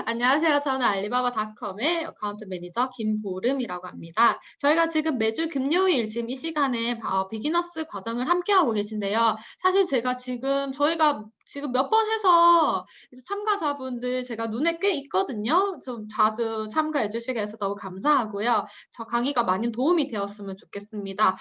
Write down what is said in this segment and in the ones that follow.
안녕하세요. 저는 알리바바닷컴의 어카운트 매니저 김보름이라고 합니다. 저희가 지금 매주 금요일 지금 이 시간에 비기너스 과정을 함께하고 계신데요. 사실 제가 저희가 지금 몇 번 해서 이제 참가자분들 제가 눈에 꽤 있거든요. 좀 자주 참가해 주시게 해서 너무 감사하고요. 저 강의가 많이 도움이 되었으면 좋겠습니다.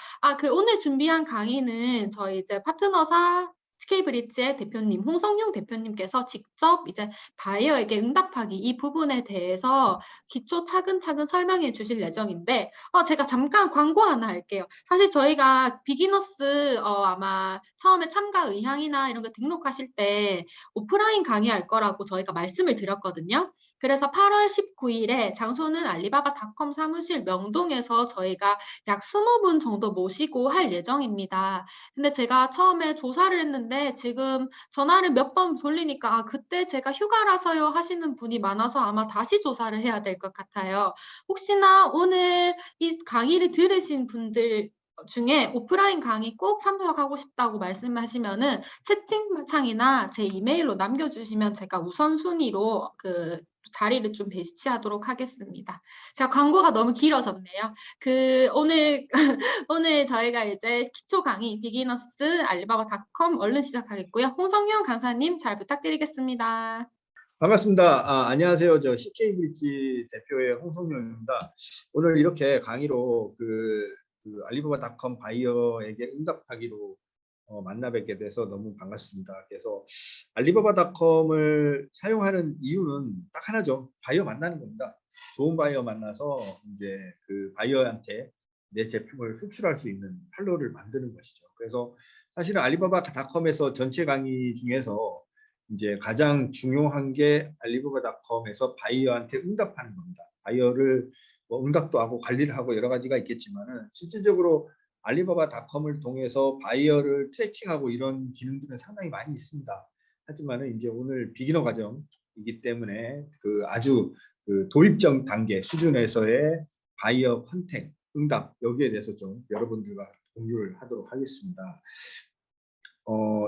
오늘 준비한 강의는 저희 이제 파트너사 SK브릿지의 대표님, 홍성용 대표님께서 직접 이제 바이어에게 응답하기 이 부분에 대해서 기초 차근차근 설명해 주실 예정인데 제가 잠깐 광고 하나 할게요. 사실 저희가 비기너스 아마 처음에 참가 의향이나 이런 거 등록하실 때 오프라인 강의할 거라고 저희가 말씀을 드렸거든요. 그래서 8월 19일에 장소는 알리바바닷컴 사무실 명동에서 저희가 약 20분 정도 모시고 할 예정입니다. 근데 제가 처음에 조사를 했는데 지금 전화를 몇 번 돌리니까 그때 제가 휴가라서요 하시는 분이 많아서 아마 다시 조사를 해야 될 것 같아요. 혹시나 오늘 이 강의를 들으신 분들 중에 오프라인 강의 꼭 참석하고 싶다고 말씀하시면은 채팅창이나 제 이메일로 남겨주시면 제가 우선순위로 그 자리를 좀 배치하도록 하겠습니다. 제가 광고가 너무 길어졌네요. 오늘 저희가 이제 기초 강의 비기너스 알리바바닷컴 얼른 시작하겠고요. 홍성용 강사님 잘 부탁드리겠습니다. 반갑습니다. 안녕하세요. 저 CK브릿지 대표의 홍성용입니다. 오늘 이렇게 강의로 알리바바닷컴 바이어에게 응답하기로 만나 뵙게 돼서 너무 반갑습니다. 그래서 알리바바닷컴을 사용하는 이유는 딱 하나죠. 바이어 만나는 겁니다. 좋은 바이어 만나서 이제 그 바이어한테 내 제품을 수출할 수 있는 판로를 만드는 것이죠. 그래서 사실은 알리바바닷컴에서 전체 강의 중에서 이제 가장 중요한 게 알리바바닷컴에서 바이어한테 응답하는 겁니다. 바이어를 뭐 응답도 하고 관리를 하고 여러 가지가 있겠지만은 실질적으로 알리바바닷컴을 통해서 바이어를 트래킹하고 이런 기능들은 상당히 많이 있습니다. 하지만은 이제 오늘 비기너 과정이기 때문에 아주 도입적 단계 수준에서의 바이어 컨택, 응답 여기에 대해서 좀 여러분들과 공유를 하도록 하겠습니다.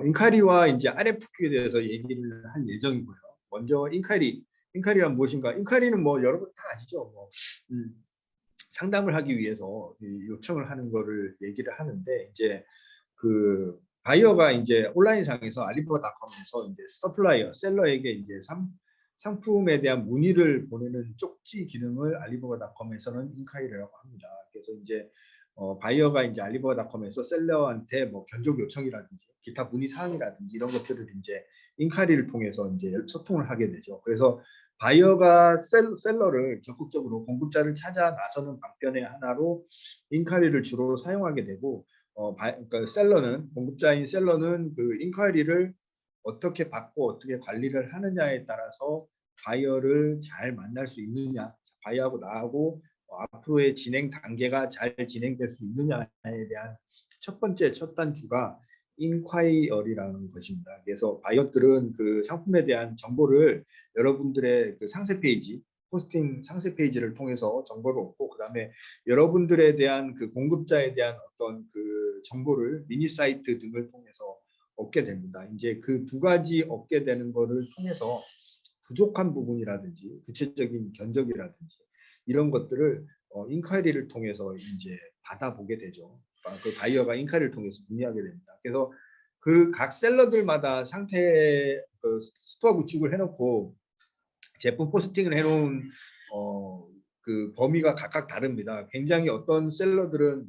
인카리와 이제 RFQ에 대해서 얘기를 할 예정이고요. 먼저 인카리란 무엇인가? 인카리는 뭐 여러분 다 아시죠? 상담을 하기 위해서 요청을 하는 거를 얘기를 하는데 이제 그 바이어가 이제 온라인상에서 알리바바닷컴에서 이제 서플라이어, 셀러에게 이제 상품에 대한 문의를 보내는 쪽지 기능을 알리바바닷컴에서는 인카이라고 합니다. 그래서 이제 바이어가 이제 알리바바닷컴에서 셀러한테 뭐 견적 요청이라든지 기타 문의 사항이라든지 이런 것들을 이제 인카리를 통해서 이제 소통을 하게 되죠. 그래서 바이어가 셀러를 적극적으로 공급자를 찾아 나서는 방편의 하나로 인카리를 주로 사용하게 되고 그러니까 공급자인 셀러는 그 인카리를 어떻게 받고 어떻게 관리를 하느냐에 따라서 바이어를 잘 만날 수 있느냐, 바이어하고 나하고 앞으로의 진행 단계가 잘 진행될 수 있느냐에 대한 첫 번째 첫 단추가 인콰이어리라는 것입니다. 그래서 바이어들은 그 상품에 대한 정보를 여러분들의 그 상세 페이지, 포스팅 상세 페이지를 통해서 정보를 얻고 그다음에 여러분들에 대한 그 공급자에 대한 어떤 그 정보를 미니 사이트 등을 통해서 얻게 됩니다. 이제 그 두 가지 얻게 되는 거를 통해서 부족한 부분이라든지 구체적인 견적이라든지 이런 것들을 인콰이리를 통해서 이제 받아보게 되죠. 그 바이어가 인콰이리를 통해서 문의하게 됩니다. 그래서 그 각 셀러들마다 상태 스토어 구축을 해놓고 제품 포스팅을 해놓은 그 범위가 각각 다릅니다. 굉장히 어떤 셀러들은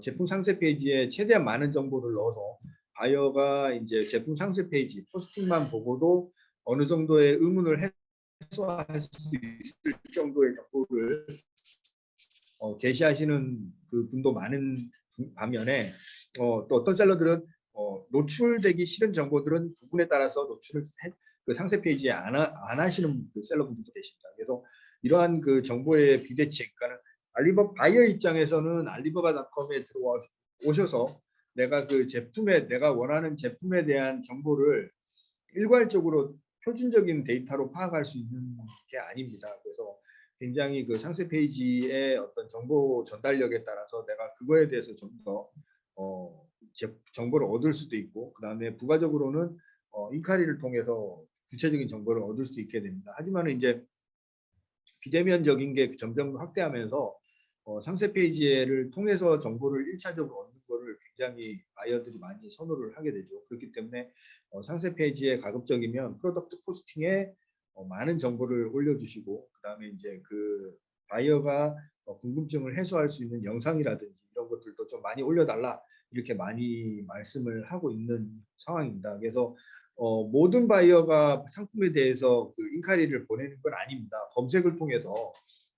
제품 상세 페이지에 최대한 많은 정보를 넣어서 바이어가 이제 제품 상세 페이지 포스팅만 보고도 어느 정도의 의문을 해소할 수 있을 정도의 정보를 게시하시는 그 분도 많은 반면에 또 어떤 셀러들은 노출되기 싫은 정보들은 부분에 따라서 그 상세 페이지에 안 하시는 그 셀러분들도 계십니다. 그래서 이러한 그 정보의 비대칭, 그러니까 알리바바 바이어 입장에서는 알리바바닷컴에 들어오셔서 내가 원하는 제품에 대한 정보를 일괄적으로 표준적인 데이터로 파악할 수 있는 게 아닙니다. 그래서 굉장히 그 상세 페이지의 어떤 정보 전달력에 따라서 내가 그거에 대해서 좀 더 정보를 얻을 수도 있고, 그 다음에 부가적으로는 인카리를 통해서 구체적인 정보를 얻을 수 있게 됩니다. 하지만 이제 비대면적인 게 점점 확대하면서 상세 페이지를 통해서 정보를 1차적으로 얻는 거를 굉장히 바이어들이 많이 선호를 하게 되죠. 그렇기 때문에 상세 페이지에 가급적이면 프로덕트 포스팅에 많은 정보를 올려주시고, 그 다음에 이제 그 바이어가 궁금증을 해소할 수 있는 영상이라든지 이런 것들도 좀 많이 올려달라, 이렇게 많이 말씀을 하고 있는 상황입니다. 그래서 모든 바이어가 상품에 대해서 그 인카리를 보내는 건 아닙니다. 검색을 통해서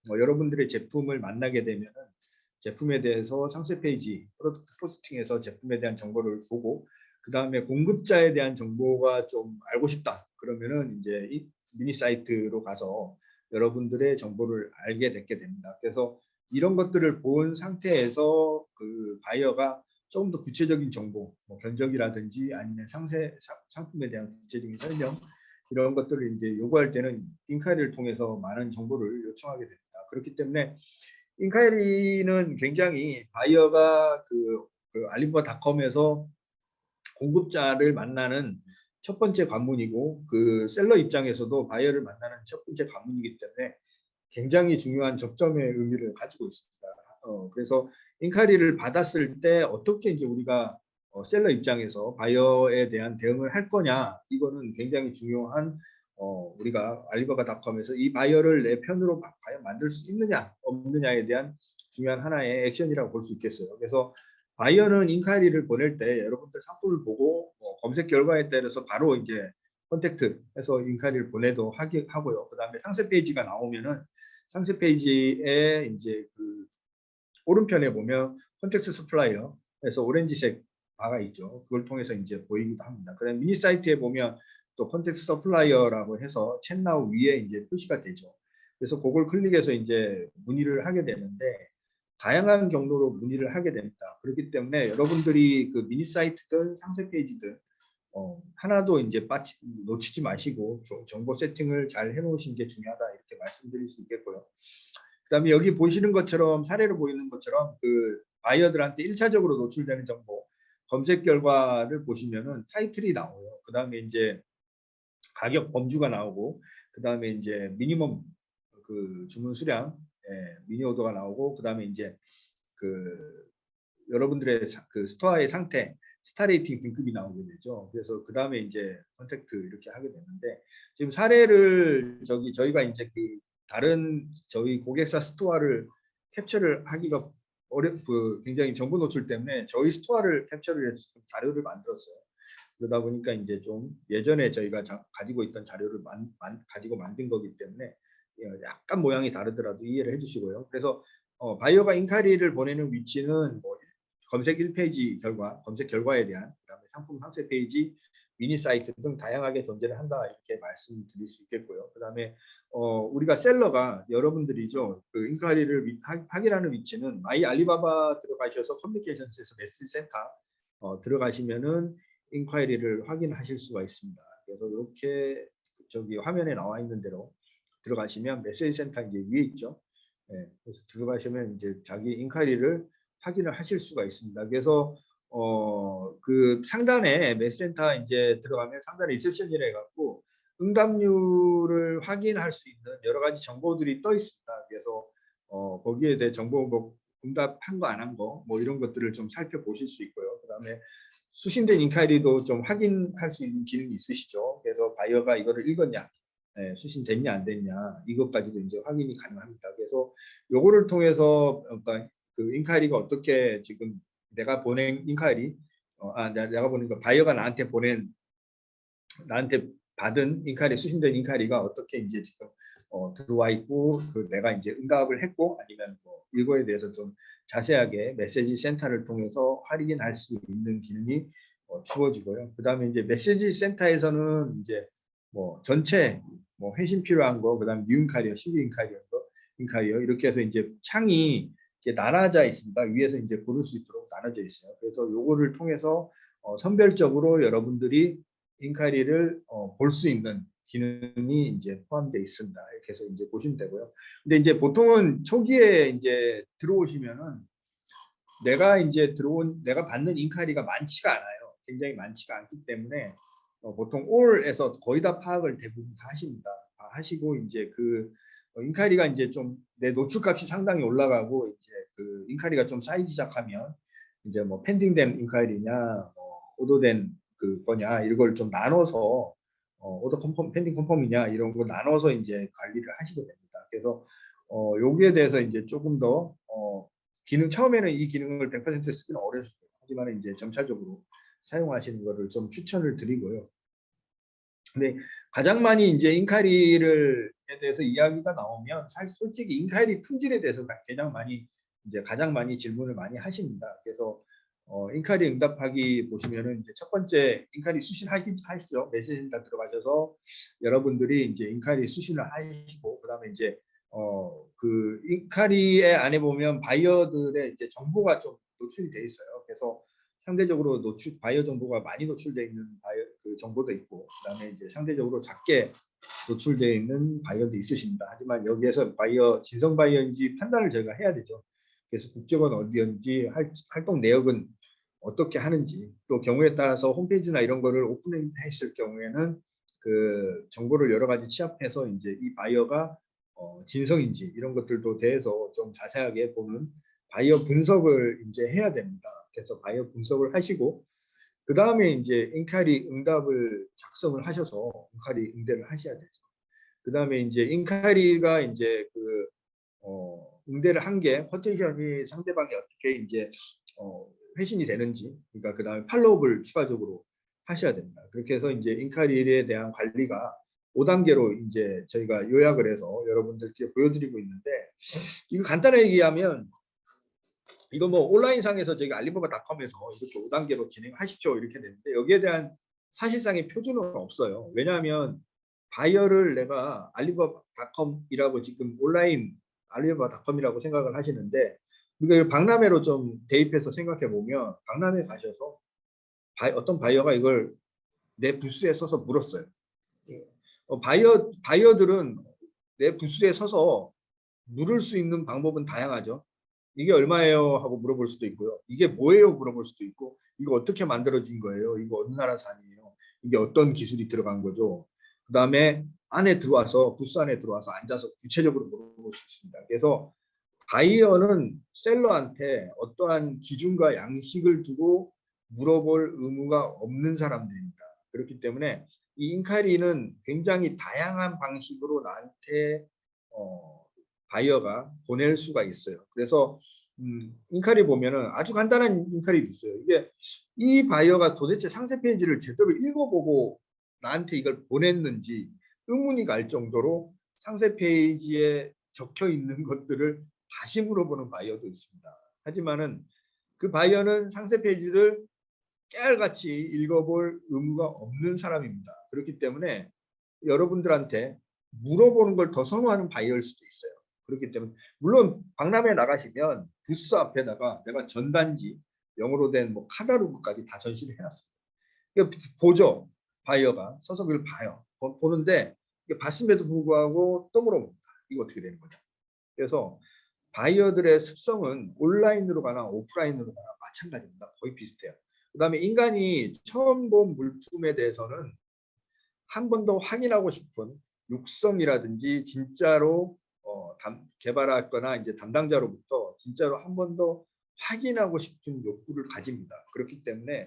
여러분들의 제품을 만나게 되면 제품에 대해서 상세 페이지, 프로덕트 포스팅에서 제품에 대한 정보를 보고, 그 다음에 공급자에 대한 정보가 좀 알고 싶다, 그러면은 이제 이 미니 사이트로 가서 여러분들의 정보를 알게 되게 됩니다. 그래서 이런 것들을 본 상태에서 그 바이어가 조금 더 구체적인 정보, 뭐 견적이라든지 아니면 상품에 대한 구체적인 설명, 이런 것들을 이제 요구할 때는 인카이리를 통해서 많은 정보를 요청하게 됩니다. 그렇기 때문에 인카이리는 굉장히 바이어가 그 알리바바닷컴에서 공급자를 만나는 첫 번째 관문이고, 그 셀러 입장에서도 바이어를 만나는 첫 번째 관문이기 때문에 굉장히 중요한 접점의 의미를 가지고 있습니다. 그래서 인카리를 받았을 때 어떻게 이제 우리가 셀러 입장에서 바이어에 대한 대응을 할 거냐, 이거는 굉장히 중요한, 우리가 알리바바닷컴에서 이 바이어를 내 편으로 바이어 만들 수 있느냐 없느냐에 대한 중요한 하나의 액션이라고 볼 수 있겠어요. 그래서 바이어는 인카이리를 보낼 때 여러분들 상품을 보고 검색 결과에 따라서 바로 이제 컨택트해서 인카이리를 보내도 하고요. 그 다음에 상세 페이지가 나오면은 상세 페이지에 이제 그 오른편에 보면 컨텍스트 서플라이어에서 오렌지색 바가 있죠. 그걸 통해서 이제 보이기도 합니다. 그다음 미니 사이트에 보면 또 컨텍스트 서플라이어라고 해서 챗나우 위에 이제 표시가 되죠. 그래서 그걸 클릭해서 이제 문의를 하게 되는데, 다양한 경로로 문의를 하게 됩니다. 그렇기 때문에 여러분들이 그 미니 사이트든 상세 페이지든 하나도 이제 놓치지 마시고 정보 세팅을 잘 해놓으신 게 중요하다, 이렇게 말씀드릴 수 있겠고요. 그다음에 여기 보시는 것처럼, 사례로 보이는 것처럼 그 바이어들한테 1차적으로 노출되는 정보, 검색 결과를 보시면은 타이틀이 나와요. 그다음에 이제 가격 범주가 나오고, 그다음에 이제 미니멈 그 주문 수량, 미니 오더가 나오고, 그다음에 이제 그 여러분들의 그 스토어의 상태, 스타 레이팅 등급이 나오게 되죠. 그래서 그 다음에 이제 컨택트 이렇게 하게 되는데, 지금 사례를 저희가 이제 그 다른 저희 고객사 스토어를 캡처를 하기가 굉장히 정보 노출 때문에 저희 스토어를 캡처를 해서 자료를 만들었어요. 그러다 보니까 이제 좀 예전에 저희가 가지고 있던 자료를 가지고 만든 거기 때문에 약간 모양이 다르더라도 이해를 해주시고요. 그래서 바이어가 인카리를 보내는 위치는 뭐 검색 1페이지 결과, 검색 결과에 대한, 그다음에 상품 상세 페이지, 미니 사이트 등 다양하게 존재를 한다, 이렇게 말씀드릴 수 있겠고요. 그다음에 우리가 셀러가 여러분들이죠. 그 인카리를 확인하는 위치는 마이 알리바바 들어가셔서 커뮤니케이션스에서 메시지 센터 들어가시면은 인콰이리를 확인하실 수가 있습니다. 그래서 이렇게 저기 화면에 나와 있는 대로 들어가시면 메시지 센터 이제 위에 있죠. 그래서 들어가시면 이제 자기 인콰이리를 확인을 하실 수가 있습니다. 그래서 그 상단에 메센터 이제 들어가면 상단에 리셉션이라 해갖고 응답률을 확인할 수 있는 여러 가지 정보들이 떠 있습니다. 그래서 거기에 대해 정보 뭐 응답한 거 안 한 거 뭐 이런 것들을 좀 살펴보실 수 있고요. 그다음에 수신된 인카이리도 좀 확인할 수 있는 기능이 있으시죠. 그래서 바이어가 이거를 읽었냐, 수신됐냐 안 됐냐, 이것까지도 이제 확인이 가능합니다. 그래서 요거를 통해서 그러니까 그 인카이리가 어떻게 지금 내가 보낸 인카이리, 내가 보니까 바이어가 나한테 받은 인카이리, 수신된 인카이리가 어떻게 이제 지금 들어와 있고, 그 내가 이제 응답을 했고 아니면 뭐 이거에 대해서 좀 자세하게 메시지 센터를 통해서 확인할 수 있는 기능이 주어지고요. 그다음에 이제 메시지 센터에서는 이제 뭐 전체 뭐 회신 필요한 거, 그다음에 뉴 인카이어, 신규 인카이어 이렇게 해서 이제 창이 이렇게 나눠져 있습니다. 위에서 이제 고를 수 있도록 나눠져 있어요. 그래서 요거를 통해서 선별적으로 여러분들이 인카이리를 볼 수 있는 기능이 이제 포함되어 있습니다. 이렇게 해서 이제 보시면 되고요. 근데 이제 보통은 초기에 이제 들어오시면은 내가 받는 인카이리가 많지가 않아요. 굉장히 많지가 않기 때문에 보통 all에서 거의 다 파악을 대부분 다 하십니다. 다 하시고 이제 그 인카리가 이제 좀 내 노출값이 상당히 올라가고 이제 그 인카리가 좀 쌓이기 시작하면 이제 뭐 펜딩된 인카리냐 뭐 오더된 그 거냐 이걸 좀 나눠서 오더 컨펌 펜딩 컨펌이냐 이런 거 나눠서 이제 관리를 하시게 됩니다. 그래서 여기에 대해서 이제 조금 더 기능 처음에는 이 기능을 100% 쓰기는 어려웠어요. 하지만 이제 점차적으로 사용하시는 것을 좀 추천을 드리고요. 근데 가장 많이 이제 인카리를 에 대해서 이야기가 나오면 사실 솔직히 인카리 품질에 대해서 가장 많이 질문을 많이 하십니다. 그래서 인카리 응답하기 보시면은 이제 첫 번째 인카리 하시죠. 메시지센터 들어가셔서 여러분들이 이제 인카리 수신을 하시고 그다음에 이제 그 인카리의 안에 보면 바이어들의 이제 정보가 좀 노출이 돼 있어요. 그래서 상대적으로 바이어 정보가 많이 노출되어 있는 바이어 그 정보도 있고 그다음에 이제 상대적으로 작게 노출되어 있는 바이어도 있으십니다. 하지만 여기에서 진성 바이어인지 판단을 저희가 해야 되죠. 그래서 국적은 어디인지 활동 내역은 어떻게 하는지 또 경우에 따라서 홈페이지나 이런 거를 오픈했을 경우에는 그 정보를 여러 가지 취합해서 이제 이 바이어가 진성인지 이런 것들도 대해서 좀 자세하게 보는 바이어 분석을 이제 해야 됩니다. 그래서 바이어 분석을 하시고 그 다음에 이제 인카리 응답을 작성을 하셔서 인카리 응대를 하셔야 되죠. 그 다음에 이제 인카리가 이제 그 응대를 한 게 포텐셜이 상대방이 어떻게 이제 회신이 되는지 그러니까 그 다음에 팔로우업을 추가적으로 하셔야 됩니다. 그렇게 해서 이제 인카리에 대한 관리가 5단계로 이제 저희가 요약을 해서 여러분들께 보여드리고 있는데 이거 간단하게 얘기하면 이거 뭐 온라인상에서 저희 알리바바닷컴에서 이렇게 5단계로 진행하십시오 이렇게 되는데 여기에 대한 사실상의 표준은 없어요. 왜냐하면 바이어를 내가 알리바바닷컴이라고 지금 온라인 알리바바닷컴이라고 생각을 하시는데 우리가 박람회로 좀 대입해서 생각해 보면 박람회 가셔서 어떤 바이어가 이걸 내 부스에 서서 물었어요. 바이어들은 내 부스에 서서 물을 수 있는 방법은 다양하죠. 이게 얼마예요? 하고 물어볼 수도 있고요. 이게 뭐예요? 물어볼 수도 있고 이거 어떻게 만들어진 거예요? 이거 어느 나라 산이에요? 이게 어떤 기술이 들어간 거죠? 그 다음에 부스 안에 들어와서 앉아서 구체적으로 물어볼 수 있습니다. 그래서 바이어는 셀러한테 어떠한 기준과 양식을 두고 물어볼 의무가 없는 사람들입니다. 그렇기 때문에 이 인카리는 굉장히 다양한 방식으로 나한테 바이어가 보낼 수가 있어요. 그래서 인카리 보면은 아주 간단한 인카리도 있어요. 이 바이어가 도대체 상세 페이지를 제대로 읽어보고 나한테 이걸 보냈는지 의문이 갈 정도로 상세 페이지에 적혀 있는 것들을 다시 물어보는 바이어도 있습니다. 하지만은 그 바이어는 상세 페이지를 깨알같이 읽어볼 의무가 없는 사람입니다. 그렇기 때문에 여러분들한테 물어보는 걸 더 선호하는 바이어일 수도 있어요. 그렇기 때문에 물론 박람회 나가시면 부스 앞에다가 내가 전단지 영어로 된 뭐 카다로그까지 다 전시를 해놨습니다. 보죠. 바이어가 서서 그걸 봐요. 보는데 봤음에도 불구하고 또 물어봅니다. 이거 어떻게 되는 거냐. 그래서 바이어들의 습성은 온라인으로 가나 오프라인으로 가나 마찬가지입니다. 거의 비슷해요. 그 다음에 인간이 처음 본 물품에 대해서는 한 번 더 확인하고 싶은 육성이라든지 진짜로 개발했거나 이제 담당자로부터 진짜로 한 번 더 확인하고 싶은 욕구를 가집니다. 그렇기 때문에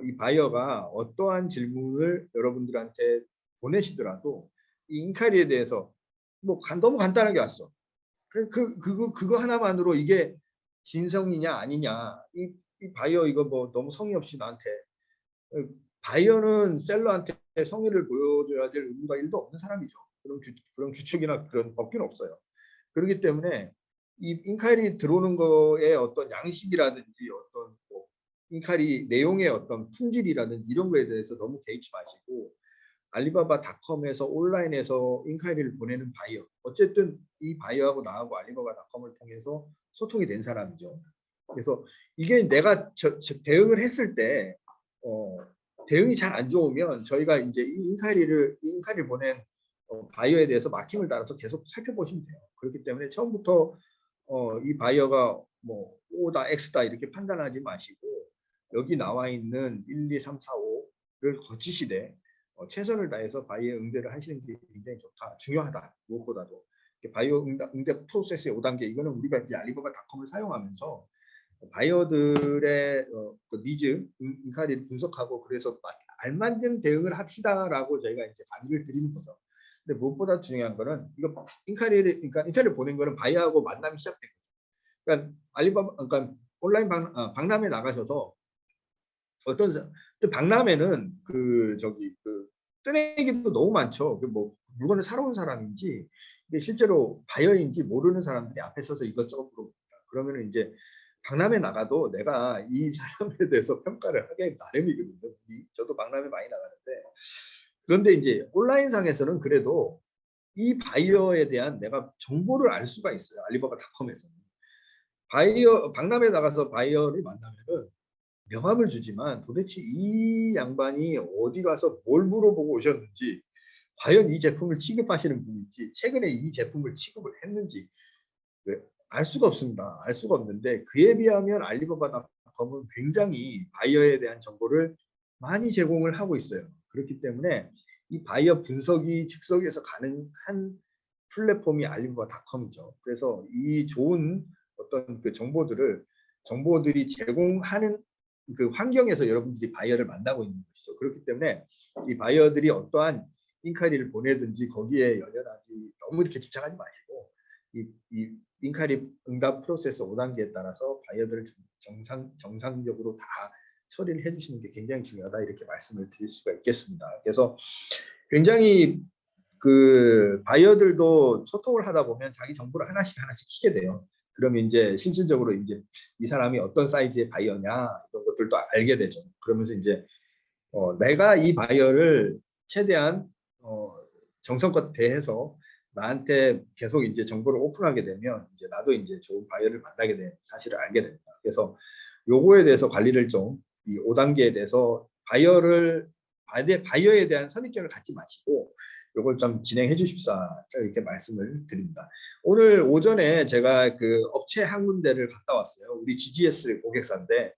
이 바이어가 어떠한 질문을 여러분들한테 보내시더라도 이 인카리에 대해서 너무 간단하게 왔어. 그거 하나만으로 이게 진성이냐 아니냐 이 바이어 이거 뭐 너무 성의 없이 나한테 바이어는 셀러한테 성의를 보여줘야 될 의무가 1도 없는 사람이죠. 그런 규칙이나 그런 법규는 없어요. 그렇기 때문에 이 인카리 들어오는 거에 어떤 양식이라든지 어떤 인카리 내용의 어떤 품질이라든지 이런 거에 대해서 너무 개의치 마시고 알리바바닷컴에서 온라인에서 인카리를 보내는 바이어 어쨌든 이 바이어하고 나하고 알리바바닷컴을 통해서 소통이 된 사람이죠. 그래서 이게 내가 대응을 했을 때 대응이 잘 안 좋으면 저희가 이제 이 인카리를 보낸 바이어에 대해서 마킹을 따라서 계속 살펴보시면 돼요. 그렇기 때문에 처음부터 이 바이어가 뭐 O다 X다 이렇게 판단하지 마시고 여기 나와 있는 1, 2, 3, 4, 5 거치시되 최선을 다해서 바이오 응대를 하시는 게 굉장히 좋다, 중요하다. 무엇보다도 바이오 응대 프로세스의 5단계, 이거는 우리가 이제 알리바바닷컴을 사용하면서 바이어들의 그 니즈, 인카리를 분석하고 그래서 알맞은 대응을 합시다라고 저희가 이제 강의를 드리는 거죠. 근데 무엇보다 중요한 거는 이거 인카리를 보낸 거는 바이어하고 만남이 시작된 거죠. 그러니까 그러니까 온라인 박람회 나가셔서 박람회는 그 뜨내기도 너무 많죠. 뭐 물건을 사러 온 사람인지 실제로 바이어인지 모르는 사람들이 앞에 서서 이것저것 물어봅니다. 그러면은 이제 박람회 나가도 내가 이 사람에 대해서 평가를 하기 나름이거든요. 저도 박람회 많이 나가는데, 그런데 이제 온라인상에서는 그래도 이 바이어에 대한 내가 정보를 알 수가 있어요. 알리바바닷컴에서는. 박람회 나가서 바이어를 만나면은 명함을 주지만 도대체 이 양반이 어디 가서 뭘 물어보고 오셨는지, 과연 이 제품을 취급하시는 분인지, 최근에 이 제품을 취급을 했는지 알 수가 없습니다. 알 수가 없는데, 그에 비하면 알리바바닷컴은 굉장히 바이어에 대한 정보를 많이 제공을 하고 있어요. 그렇기 때문에 이 바이어 분석이 즉석에서 가능한 플랫폼이 알리바바닷컴이죠. 그래서 이 좋은 어떤 그 정보들이 제공하는 그 환경에서 여러분들이 바이어를 만나고 있는 것이죠. 그렇기 때문에 이 바이어들이 어떠한 인카리를 보내든지 거기에 연연하지 너무 이렇게 집착하지 마시고, 이 인카리 응답 프로세스 5단계에 따라서 바이어들을 정상적으로 다 처리를 해주시는 게 굉장히 중요하다, 이렇게 말씀을 드릴 수가 있겠습니다. 그래서 굉장히 그 바이어들도 소통을 하다 보면 자기 정보를 하나씩 키게 돼요. 그러면 이제 실질적으로 이제 이 사람이 어떤 사이즈의 바이어냐 이런 것들도 알게 되죠. 그러면서 이제 내가 이 바이어를 최대한 정성껏 대해서 나한테 계속 이제 정보를 오픈하게 되면 이제 나도 이제 좋은 바이어를 만나게 되는 사실을 알게 됩니다. 그래서 요거에 대해서 관리를 좀, 이 5단계에 대해서 바이어에 대한 선입견을 갖지 마시고 요걸 좀 진행해 주십사, 이렇게 말씀을 드립니다. 오늘 오전에 제가 그 업체 한 군데를 갔다 왔어요. 우리 GGS 고객사인데,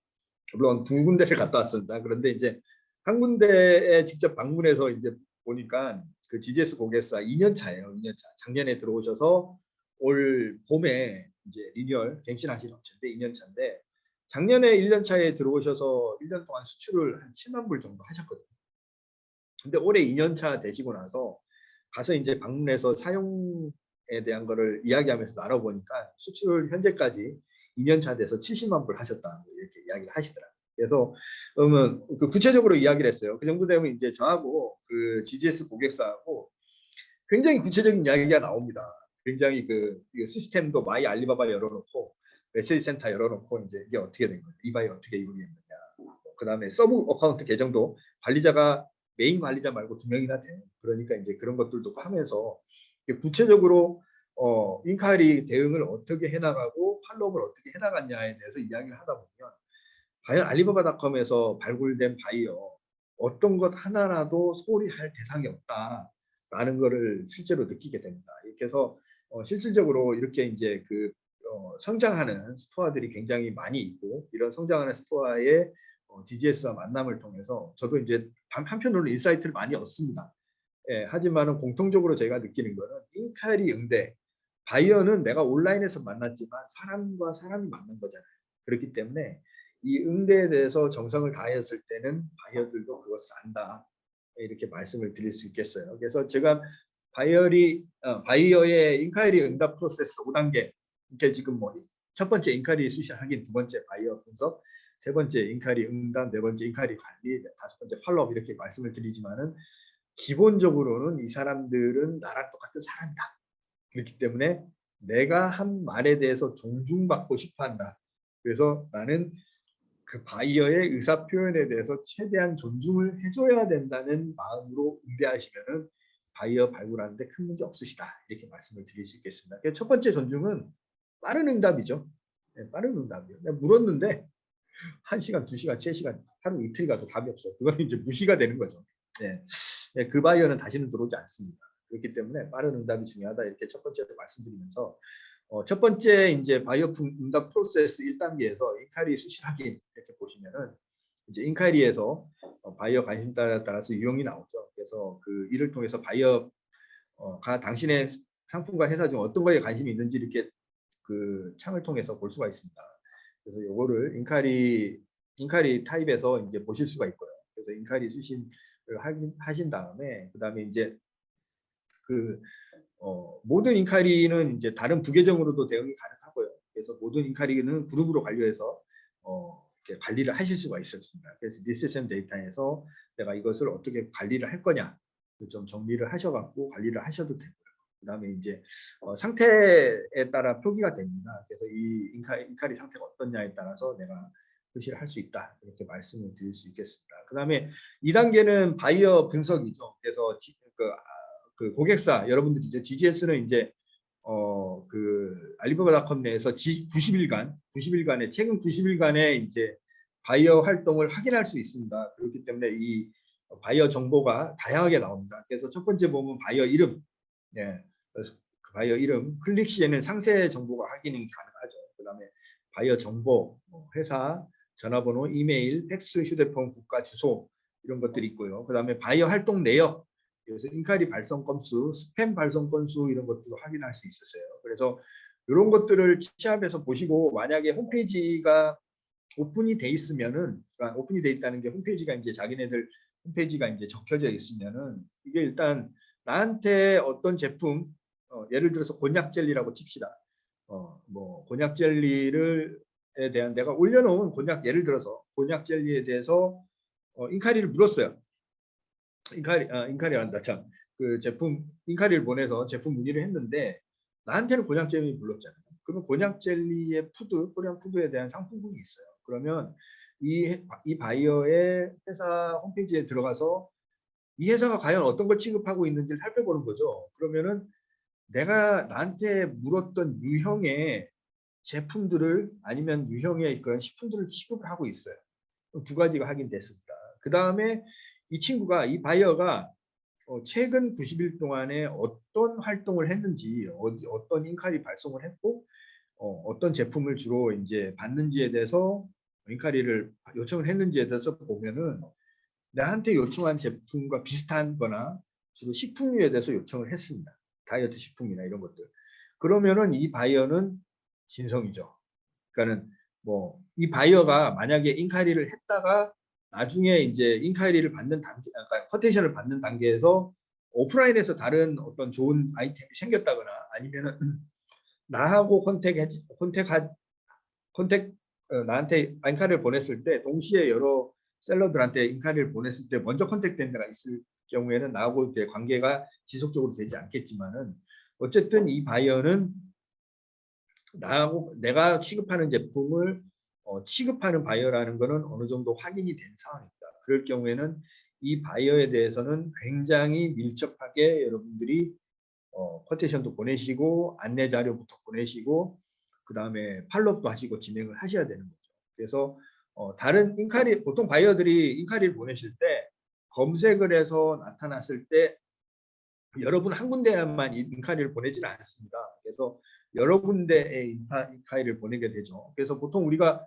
물론 두 군데를 갔다 왔습니다. 그런데 이제 한 군데에 직접 방문해서 이제 보니까 그 GGS 고객사 2년 차예요. 2년 차. 작년에 들어오셔서 올 봄에 이제 리뉴얼 갱신하신 업체인데 2년 차인데, 작년에 1년 차에 들어오셔서 1년 동안 수출을 한 7만 불 정도 하셨거든요. 근데 올해 2년 차 되시고 나서 가서 이제 방문해서 사용에 대한 거를 이야기하면서 나눠보니까 수출 현재까지 2년 차 돼서 70만 불 하셨다, 이렇게 이야기를 하시더라고요. 그래서 그러면 그 구체적으로 이야기를 했어요. 그 정도 되면 이제 저하고 그 GGS 고객사하고 굉장히 구체적인 이야기가 나옵니다. 굉장히 그 시스템도 마이 알리바바 열어놓고 메시지 센터 열어놓고 이제 이게 어떻게 된 거냐, 이바이 어떻게 이용했느냐, 그 다음에 서브 어카운트 계정도 관리자가 메인 관리자 말고 2명이나 돼. 그러니까 이제 그런 것들도 하면서 구체적으로 인카리 대응을 어떻게 해나가고 팔로우를 어떻게 해나갔냐에 대해서 이야기를 하다 보면 과연 알리바바닷컴에서 발굴된 바이어 어떤 것 하나라도 소홀히 할 대상이 없다라는 것을 실제로 느끼게 됩니다. 이렇게 해서 실질적으로 이렇게 이제 그 성장하는 스토어들이 굉장히 많이 있고, 이런 성장하는 스토어의 GGS와 만남을 통해서 저도 이제 한편으로는 인사이트를 많이 얻습니다. 예, 하지만은 공통적으로 제가 느끼는 거는 인카리 응대, 바이어는 내가 온라인에서 만났지만 사람과 사람이 만난 거잖아요. 그렇기 때문에 이 응대에 대해서 정성을 다했을 때는 바이어들도 그것을 안다, 이렇게 말씀을 드릴 수 있겠어요. 그래서 제가 바이어의 인카리 응답 프로세스 5단계, 이게 지금 뭐 첫 번째 인카리 수신 확인, 두 번째 바이어 분석, 세 번째 인카리 응답, 네 번째 인카리 관리, 다섯 번째 팔로업, 이렇게 말씀을 드리지만은 기본적으로는 이 사람들은 나랑 똑같은 사람이다. 그렇기 때문에 내가 한 말에 대해서 존중받고 싶어 한다. 그래서 나는 그 바이어의 의사 표현에 대해서 최대한 존중을 해줘야 된다는 마음으로 응대하시면은 바이어 발굴하는데 큰 문제 없으시다, 이렇게 말씀을 드릴 수 있겠습니다. 첫 번째 존중은 빠른 응답이죠. 네, 빠른 응답이요. 물었는데 1시간, 2시간, 3시간, 하루 이틀 가도 답이 없어요. 그건 이제 무시가 되는 거죠. 네. 네, 그 바이어는 다시는 들어오지 않습니다. 그렇기 때문에 빠른 응답이 중요하다, 이렇게 첫 번째로 말씀드리면서 첫 번째 이제 바이어 응답 프로세스 1단계에서 인카리 수신 확인, 이렇게 보시면은 이제 인카이리에서 바이어 관심사에 따라서 유형이 나오죠. 그래서 그 이를 통해서 바이어가 당신의 상품과 회사 중 어떤 거에 관심이 있는지 이렇게 그 창을 통해서 볼 수가 있습니다. 그래서 요거를 인카리 타입에서 이제 보실 수가 있고요. 그래서 인카리 수신을 하신 다음에 그다음에 이제 그 모든 인카리는 이제 다른 부계정으로도 대응이 가능하고요. 그래서 모든 인카리는 그룹으로 관리해서 이렇게 관리를 하실 수가 있습니다. 그래서 리세션 데이터에서 내가 이것을 어떻게 관리를 할 거냐 좀 정리를 하셔갖고 관리를 하셔도 되고요. 그다음에 이제 상태에 따라 표기가 됩니다. 그래서 이 인카리 상태가 어떻냐에 따라서 내가 표시를 할 수 있다 이렇게 말씀을 드릴 수 있겠습니다. 그다음에 2단계는 바이어 분석이죠. 그래서 그 고객사 여러분들이 이제 GGS는 이제 그 알리바바닷컴 내에서 90일간의 최근 90일간의 이제 바이어 활동을 확인할 수 있습니다. 그렇기 때문에 이 바이어 정보가 다양하게 나옵니다. 그래서 첫 번째 보면 바이어 이름, 예, 그래서 그 바이어 이름 클릭 시에는 상세 정보가 확인이 가능하죠. 그다음에 바이어 정보, 회사, 전화번호, 이메일, 팩스, 휴대폰, 국가, 주소 이런 것들이 있고요. 그다음에 바이어 활동 내역, 그래서 인카리 발송 건수, 스팸 발송 건수 이런 것들도 확인할 수 있었어요. 그래서 이런 것들을 취합해서 보시고 만약에 홈페이지가 오픈이 돼 있으면은 오픈이 돼 있다는 게 홈페이지가 이제 자기네들 홈페이지가 이제 적혀져 있으면은 이게 일단 나한테 어떤 제품 예를 들어서 곤약 젤리라고 칩시다. 뭐 곤약 젤리를에 대한 내가 올려놓은 곤약 예를 들어서 곤약 젤리에 대해서 인카리를 물었어요. 인카리란다 참. 그 제품 인카리를 보내서 제품 문의를 했는데 나한테는 곤약 젤리 불렀잖아요. 그러면 곤약 젤리의 코리안 푸드에 대한 상품군이 있어요. 그러면 이 바이어의 회사 홈페이지에 들어가서 이 회사가 과연 어떤 걸 취급하고 있는지를 살펴보는 거죠. 그러면은 내가 나한테 물었던 유형의 제품들을 아니면 유형의 그런 식품들을 취급을 하고 있어요. 두 가지가 확인됐습니다. 그 다음에 이 바이어가 최근 90일 동안에 어떤 활동을 했는지, 어떤 인카리 발송을 했고, 어떤 제품을 주로 이제 받는지에 대해서 인카리를 요청을 했는지에 대해서 보면은 나한테 요청한 제품과 비슷한 거나 주로 식품류에 대해서 요청을 했습니다. 다이어트 식품이나 이런 것들. 그러면은 이 바이어는 진성이죠. 그러니까는 뭐 이 바이어가 만약에 인카리를 했다가 나중에 이제 인카이리를 받는 단계, 그러니까 커테이션을 받는 단계에서 오프라인에서 다른 어떤 좋은 아이템이 생겼다거나 아니면은 나하고 나한테 인카이리를 보냈을 때 동시에 여러 셀러들한테 인카이리를 보냈을 때 먼저 컨택된 데가 있을 경우에는 나하고 이렇게 관계가 지속적으로 되지 않겠지만은 어쨌든 이 바이어는 나하고 내가 취급하는 제품을 취급하는 바이어라는 것은 어느 정도 확인이 된 상황입니다. 그럴 경우에는 이 바이어에 대해서는 굉장히 밀접하게 여러분들이 쿼테이션도 보내시고 안내 자료부터 보내시고 그 다음에 팔로업도 하시고 진행을 하셔야 되는 거죠. 그래서 다른 인카리 보통 바이어들이 인카리를 보내실 때 검색을 해서 나타났을 때 여러분 한 군데만 인카리를 보내지는 않습니다. 그래서 여러 군데의 인카리를 보내게 되죠. 그래서 보통 우리가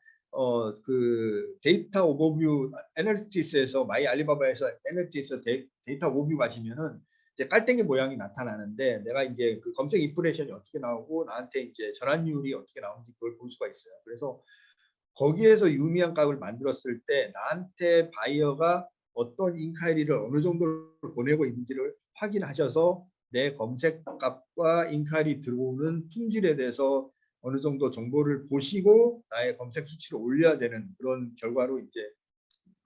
그 데이터 오버뷰 애널리티스에서 마이 알리바바에서 애널리티스에서 데이터 오버뷰 가시면은 이제 깔땡이 모양이 나타나는데 내가 이제 그 검색 인프레션이 어떻게 나오고 나한테 이제 전환율이 어떻게 나오는지 그걸 볼 수가 있어요. 그래서 거기에서 유의미한 값을 만들었을 때 나한테 바이어가 어떤 인카이리를 어느 정도를 보내고 있는지를 확인하셔서 내 검색 값과 인카이리 들어오는 품질에 대해서 어느 정도 정보를 보시고 나의 검색 수치를 올려야 되는 그런 결과로 이제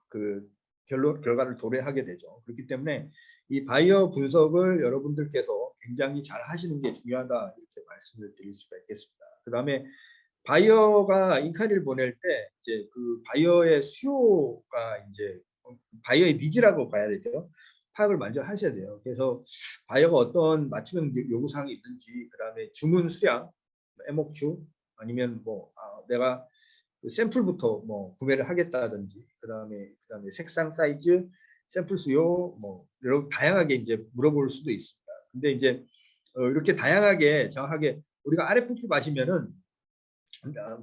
그 결과를 도래하게 되죠. 그렇기 때문에 이 바이어 분석을 여러분들께서 굉장히 잘 하시는 게 중요하다 이렇게 말씀을 드릴 수가 있겠습니다. 그 다음에 바이어가 인카리를 보낼 때 이제 그 바이어의 수요가 이제 바이어의 니즈라고 봐야 되죠. 파악을 먼저 하셔야 돼요. 그래서 바이어가 어떤 맞춤형 요구 사항이 있는지, 그다음에 주문 수량, MOQ 아니면 뭐 내가 그 샘플부터 뭐 구매를 하겠다든지, 그다음에 색상, 사이즈, 샘플 수요, 뭐 여러 다양하게 이제 물어볼 수도 있습니다. 근데 이제 이렇게 다양하게 정확하게 우리가 RFQ 가시면은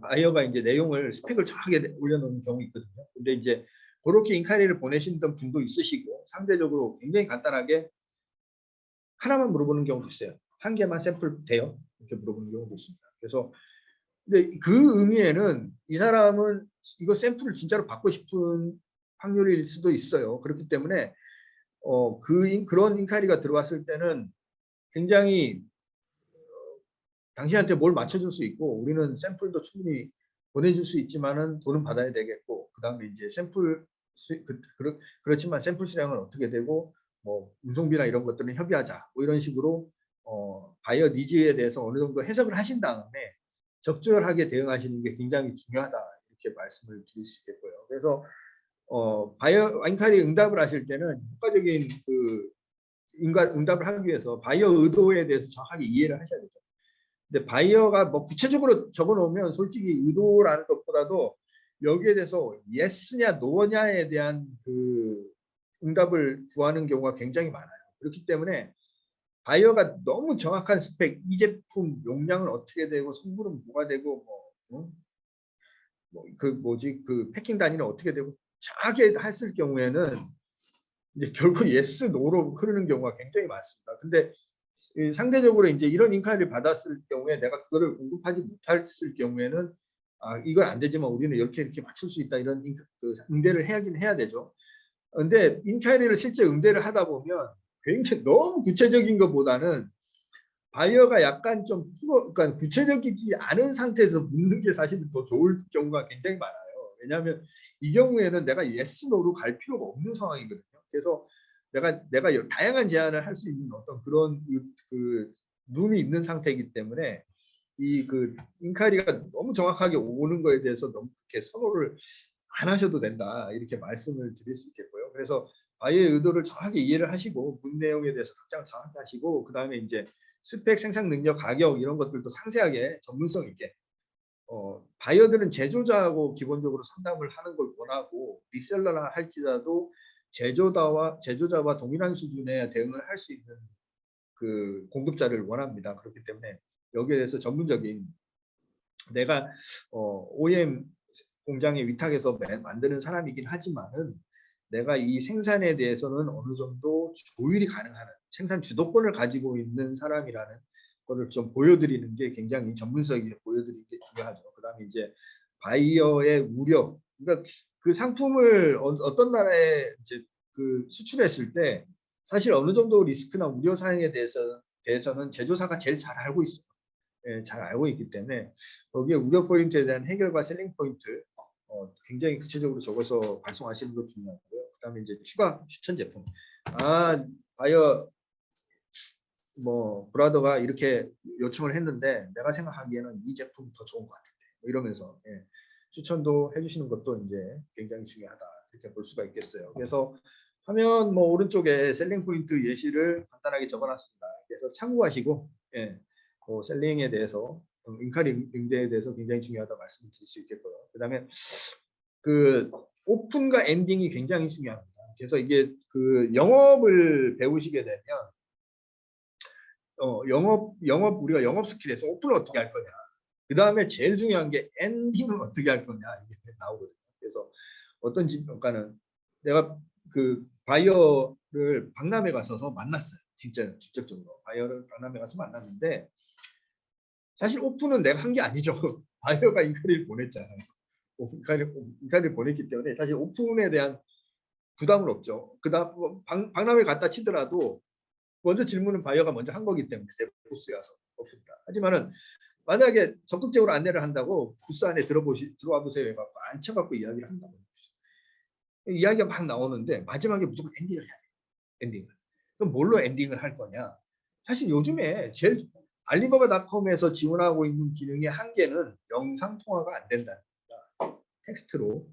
바이어가 이제 내용을 스펙을 정확하게 올려놓은 경우 있거든요. 근데 이제 그렇게 인카리를 보내시던 분도 있으시고 상대적으로 굉장히 간단하게 하나만 물어보는 경우도 있어요. 한 개만 샘플 돼요? 이렇게 물어보는 경우도 있습니다. 그래서 근데 그 의미에는 이 사람은 이거 샘플을 진짜로 받고 싶은 확률일 수도 있어요. 그렇기 때문에 그런 인카리가 들어왔을 때는 굉장히 당신한테 뭘 맞춰줄 수 있고 우리는 샘플도 충분히 보내줄 수 있지만은 돈은 받아야 되겠고 그 다음에 이제 샘플 그렇지만 샘플 수량은 어떻게 되고 뭐 운송비나 이런 것들은 협의하자 뭐 이런 식으로 바이어 니즈에 대해서 어느 정도 해석을 하신 다음에 적절하게 대응하시는 게 굉장히 중요하다 이렇게 말씀을 드릴 수 있겠고요. 그래서 바이어 인카리 응답을 하실 때는 효과적인 그 응답을 하기 위해서 바이어 의도에 대해서 정확하게 이해를 하셔야 되죠. 근데 바이어가 뭐 구체적으로 적어 놓으면 솔직히 의도라는 것보다도 여기에 대해서 예스냐 노냐에 대한 그 응답을 구하는 경우가 굉장히 많아요. 그렇기 때문에 바이어가 너무 정확한 스펙, 이 제품 용량은 어떻게 되고 성분은 뭐가 되고 그 패킹 단위는 어떻게 되고 정확하게 했을 경우에는 이제 결국 예스 노로 흐르는 경우가 굉장히 많습니다. 근데 상대적으로 이제 이런 인카를 받았을 경우에 내가 그거를 공급하지 못했을 경우에는 이건 안 되지만 우리는 이렇게 맞출 수 있다 이런 응대를 하긴 해야 되죠. 근데 인카리를 실제 응대를 하다 보면 굉장히 너무 구체적인 것보다는 바이어가 약간 좀 그러니까 구체적이지 않은 상태에서 묻는 게 사실 더 좋을 경우가 굉장히 많아요. 왜냐하면 이 경우에는 내가 예스 노로 갈 필요가 없는 상황이거든요. 그래서 내가 다양한 제안을 할 수 있는 어떤 그런 그 룸이 있는 상태이기 때문에 이 그 인카리가 너무 정확하게 오는 거에 대해서 너무 이렇게 선호를 안 하셔도 된다 이렇게 말씀을 드릴 수 있겠고요. 그래서 바이어의 의도를 정확하게 이해를 하시고 문 내용에 대해서 답장을 정확히 하시고 그 다음에 이제 스펙, 생산 능력, 가격 이런 것들도 상세하게 전문성 있게 바이어들은 제조자하고 기본적으로 상담을 하는 걸 원하고 리셀러라 할지라도 제조자와 동일한 수준의 대응을 할 수 있는 그 공급자를 원합니다. 그렇기 때문에 여기에 대해서 전문적인 내가 OEM 공장에 위탁해서 만드는 사람이긴 하지만은 내가 이 생산에 대해서는 어느 정도 조율이 가능한 생산 주도권을 가지고 있는 사람이라는 거를 좀 보여드리는 게 굉장히 전문성 있게 보여드리는 게 중요하죠. 그다음에 이제 바이어의 우려, 그러니까 그 상품을 어떤 나라에 이제 그 수출했을 때 사실 어느 정도 리스크나 우려 사항에 대해서는 제조사가 제일 잘 알고 있어요. 예, 잘 알고 있기 때문에 거기에 우려 포인트에 대한 해결과 셀링 포인트 굉장히 구체적으로 적어서 발송하시는 것 중요하고요. 그다음에 이제 추가 추천 제품. 바이어 브라더가 이렇게 요청을 했는데 내가 생각하기에는 이 제품이 더 좋은 것 같은데 이러면서 추천도 해주시는 것도 이제 굉장히 중요하다 이렇게 볼 수가 있겠어요. 그래서 화면 오른쪽에 셀링 포인트 예시를 간단하게 적어놨습니다. 그래서 참고하시고 셀링에 대해서 인카리 응대에 대해서 굉장히 중요하다 말씀을 드릴 수 있겠고요. 그다음에 그 오픈과 엔딩이 굉장히 중요합니다. 그래서 이게 그 영업을 배우시게 되면 우리가 영업 스킬에서 오픈을 어떻게 할 거냐. 그 다음에 제일 중요한 게 엔딩을 어떻게 할 거냐 이게 나오거든요. 그래서 어떤 집가는 내가 그 바이어를 박람회 가서 만났어요. 진짜 직접적으로 바이어를 박람회 가서 만났는데 사실 오픈은 내가 한 게 아니죠. 바이어가 인카리를 보냈잖아요. 인카리를 보냈기 때문에 사실 오픈에 대한 부담은 없죠. 그다음 박람회 갔다 치더라도 먼저 질문은 바이어가 먼저 한 거기 때문에 내 부스여서 없습니다. 하지만은 만약에 적극적으로 안내를 한다고 부스 안에 들어와 보세요 해갖고 앉혀갖고 이야기를 한다고 이야기가 막 나오는데 마지막에 무조건 엔딩을 해야 돼요. 엔딩을. 그럼 뭘로 엔딩을 할 거냐? 사실 요즘에 제일 알리바바닷컴에서 지원하고 있는 기능의 한계는 영상 통화가 안 된다는 겁니다. 텍스트로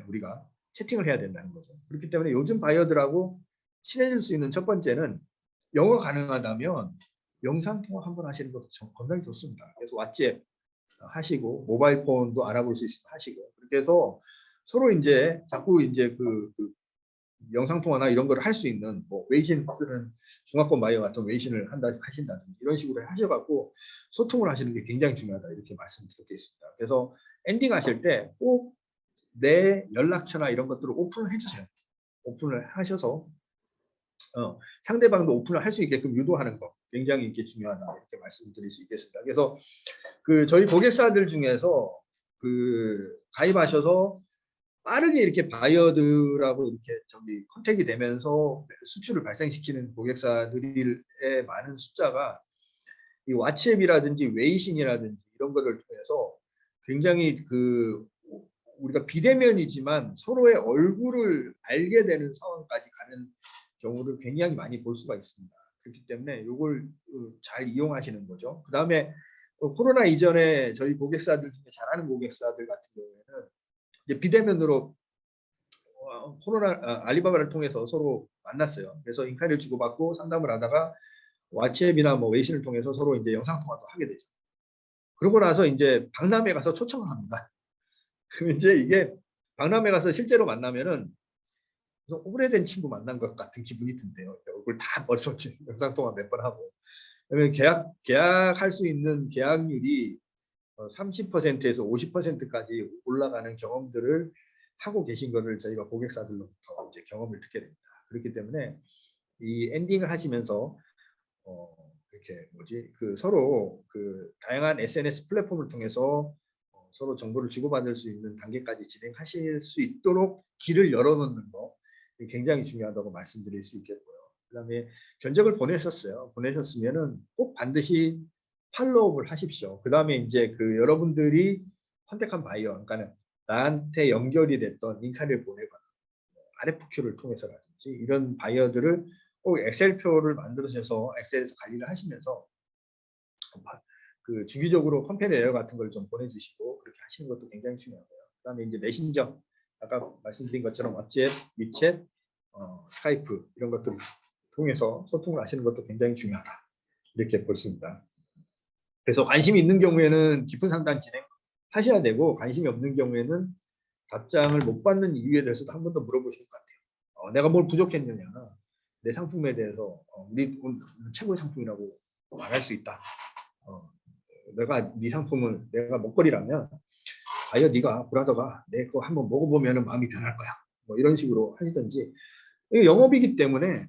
우리가 채팅을 해야 된다는 거죠. 그렇기 때문에 요즘 바이어들하고 친해질 수 있는 첫 번째는 영어 가능하다면 영상 통화 한번 하시는 것도 굉장히 좋습니다. 그래서 왓츠앱 하시고 모바일 폰도 알아볼 수 있으면 하시고 그렇게 해서 서로 이제 자꾸 이제 그 영상 통화나 이런 걸 할 수 있는 웨이신 쓰는 중화권 바이어 같은 웨이신을 하신다든지 이런 식으로 하셔갖고 소통을 하시는 게 굉장히 중요하다 이렇게 말씀드리겠습니다. 그래서 엔딩 하실 때 꼭 내 연락처나 이런 것들을 오픈을 해주세요. 오픈을 하셔서 상대방도 오픈을 할 수 있게끔 유도하는 거 굉장히 이렇게 중요하다 이렇게 말씀드릴 수 있겠습니다. 그래서 그 저희 고객사들 중에서 그 가입하셔서 빠르게 이렇게 바이어들하고 이렇게 컨택이 되면서 수출을 발생시키는 고객사들의 많은 숫자가 이 왓츠앱이라든지 웨이신이라든지 이런 것을 통해서 굉장히 그 우리가 비대면이지만 서로의 얼굴을 알게 되는 상황까지 가는 경우를 굉장히 많이 볼 수가 있습니다. 그렇기 때문에 이걸 잘 이용하시는 거죠. 그 다음에 코로나 이전에 저희 고객사들 중에 잘하는 고객사들 같은 경우에는 이제 비대면으로 알리바바를 통해서 서로 만났어요. 그래서 인카이를 주고받고 상담을 하다가 왓츠앱이나 뭐 웨이신을 통해서 서로 이제 영상 통화도 하게 되죠. 그러고 나서 이제 박람회 가서 초청을 합니다. 그럼 이제 이게 박람회 가서 실제로 만나면은 오래된 친구 만난 것 같은 기분이 든대요. 얼굴 다 벌써 영상 통화 몇 번 하고. 그러면 계약할 수 있는 계약률이 30%에서 50%까지 올라가는 경험들을 하고 계신 것을 저희가 고객사들로부터 이제 경험을 듣게 됩니다. 그렇기 때문에 이 엔딩을 하시면서 이렇게 서로 그 다양한 SNS 플랫폼을 통해서 서로 정보를 주고받을 수 있는 단계까지 진행하실 수 있도록 길을 열어놓는 거 굉장히 중요하다고 말씀드릴 수 있겠고요. 그다음에 견적을 보내셨어요. 보내셨으면은 꼭 반드시 팔로우업을 하십시오. 그다음에 이제 그 여러분들이 선택한 바이어, 그러니까 나한테 연결이 됐던 링크를 보내거나 RFQ를 통해서라든지 이런 바이어들을 꼭 엑셀표를 만들어서 엑셀에서 관리를 하시면서 그 주기적으로 컴페니 에러 같은 걸 좀 보내주시고 그렇게 하시는 것도 굉장히 중요하고요. 그다음에 이제 메신저, 아까 말씀드린 것처럼 왓츠앱, 위챗, 스카이프 이런 것들을 통해서 소통을 하시는 것도 굉장히 중요하다 이렇게 볼 수 있습니다. 그래서 관심이 있는 경우에는 깊은 상담 진행하셔야 되고 관심이 없는 경우에는 답장을 못 받는 이유에 대해서도 한 번 더 물어보실 것 같아요. 내가 뭘 부족했느냐, 내 상품에 대해서 우리 최고의 상품이라고 말할 수 있다. 내가 네 상품을 내가 먹거리라면 아예 네가 브라더가 내 거 한번 먹어보면 마음이 변할 거야. 뭐 이런 식으로 하시든지 이게 영업이기 때문에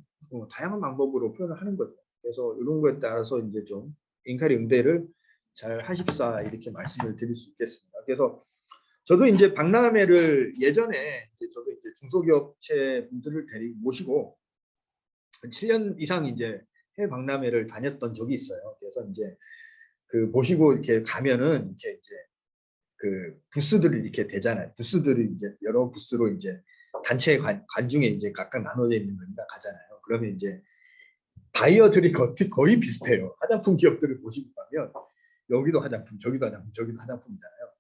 다양한 방법으로 표현을 하는 거죠. 그래서 이런 거에 따라서 이제 좀 인카리 응대를 잘 하십사 이렇게 말씀을 드릴 수 있겠습니다. 그래서 저도 이제 박람회를 예전에 저도 이제 중소기업체 분들을 모시고 7년 이상 이제 해외 박람회를 다녔던 적이 있어요. 그래서 이제 그 모시고 이렇게 가면은 이렇게 이제 그 부스들이 이렇게 되잖아요. 부스들이 이제 여러 부스로 이제 단체 관중에 이제 각각 나눠져 있는 거니까 가잖아요. 그러면 이제 바이어들이 거의 비슷해요. 화장품 기업들을 모시고 가면 여기도 화장품, 저기도 화장품, 저기도 화장품이잖아요.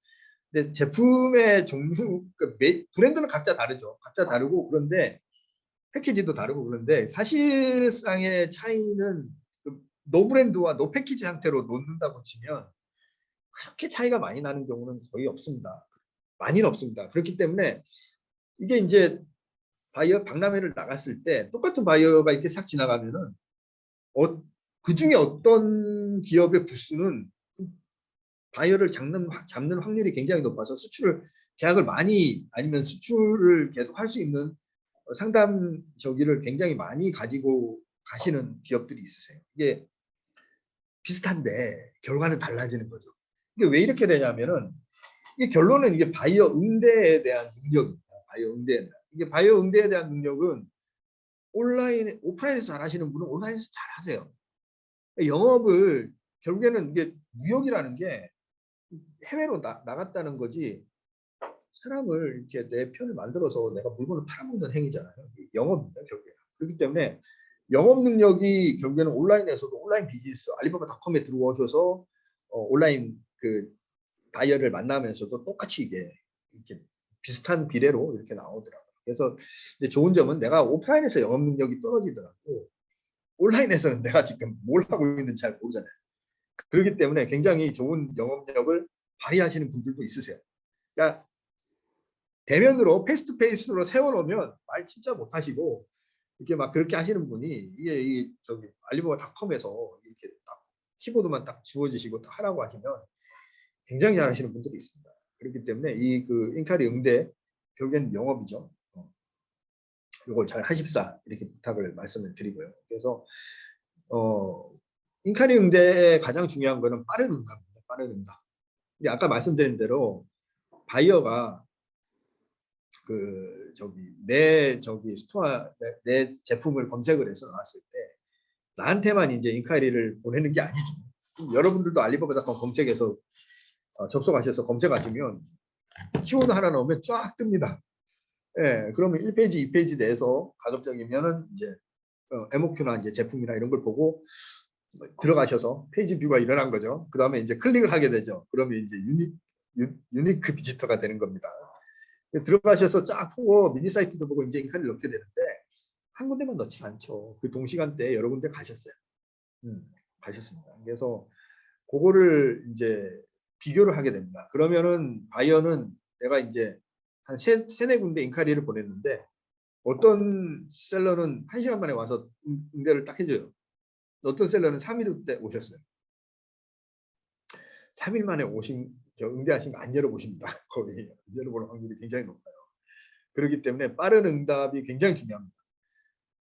근데 제품의 종류, 브랜드는 각자 다르죠. 각자 다르고 그런데 패키지도 다르고 그런데 사실상의 차이는 노 브랜드와 노 패키지 상태로 놓는다고 치면 그렇게 차이가 많이 나는 경우는 거의 없습니다. 많이는 없습니다. 그렇기 때문에 이게 이제 바이어 박람회를 나갔을 때 똑같은 바이어가 이렇게 싹 지나가면은 그 중에 어떤 기업의 부스는 바이어를 잡는 확률이 굉장히 높아서 계약을 많이 아니면 수출을 계속 할 수 있는 상담 저기를 굉장히 많이 가지고 가시는 기업들이 있으세요. 이게 비슷한데 결과는 달라지는 거죠. 이게 왜 이렇게 되냐면은 이게 결론은 이게 바이어 응대에 대한 능력입니다. 바이어 응대. 이게 바이어 응대에 대한 능력은 오프라인에서 잘하시는 분은 온라인에서 잘하세요. 영업을 결국에는 이게 무역이라는 게 해외로 나갔다는 거지 사람을 이렇게 내 편을 만들어서 내가 물건을 팔아먹는 행위잖아요. 영업입니다, 결국에. 그렇기 때문에 영업 능력이 결국에는 온라인에서도 온라인 비즈니스 알리바바닷컴에 들어오셔서 온라인 그 바이어를 만나면서도 똑같이 이게 이렇게 비슷한 비례로 이렇게 나오더라고요. 그래서 좋은 점은 내가 오프라인에서 영업 능력이 떨어지더라도 온라인에서는 내가 지금 뭘 하고 있는지 잘 모르잖아요. 그렇기 때문에 굉장히 좋은 영업력을 발휘하시는 분들도 있으세요. 그러니까 대면으로 페이스 투 페이스로 세워놓으면 말 진짜 못하시고 이렇게 막 그렇게 하시는 분이 이게 저기 알리바바닷컴에서 이렇게 딱 키보드만 딱 주어지시고 딱 하라고 하시면 굉장히 잘하시는 분들이 있습니다. 그렇기 때문에 이 그 인카리 응대 결국엔 영업이죠. 이걸 잘 하십사 이렇게 부탁을 말씀을 드리고요. 그래서 인카리 응대의 가장 중요한 거는 빠른 응답입니다. 빠른 응답. 근데 아까 말씀드린 대로 바이어가 내 스토어 내 제품을 검색을 해서 나왔을 때 나한테만 이제 인카리를 보내는 게 아니죠. 여러분들도 알리바바닷컴 검색해서 접속하셔서 검색하시면 키워드 하나 넣으면 쫙 뜹니다. 예, 그러면 1페이지, 2페이지 내에서 가급적이면은 이제 MOQ나 이제 제품이나 이런 걸 보고 들어가셔서 페이지 뷰가 일어난 거죠. 그 다음에 이제 클릭을 하게 되죠. 그러면 이제 유니크 비지터가 되는 겁니다. 들어가셔서 쫙 보고 미니 사이트도 보고 이제 인카리를 넣게 되는데 한 군데만 넣지 않죠. 그 동시간대에 여러 군데 가셨어요. 가셨습니다. 그래서 그거를 이제 비교를 하게 됩니다. 그러면은 바이어는 내가 이제 한 세네 군데 인카리를 보냈는데 어떤 셀러는 1시간 만에 와서 응대를 딱 해줘요. 어떤 셀러는 3일 때 오셨어요. 3일 만에 응대하신 거 안 열어보십니다. 거의 안 열어볼 확률이 굉장히 높아요. 그렇기 때문에 빠른 응답이 굉장히 중요합니다.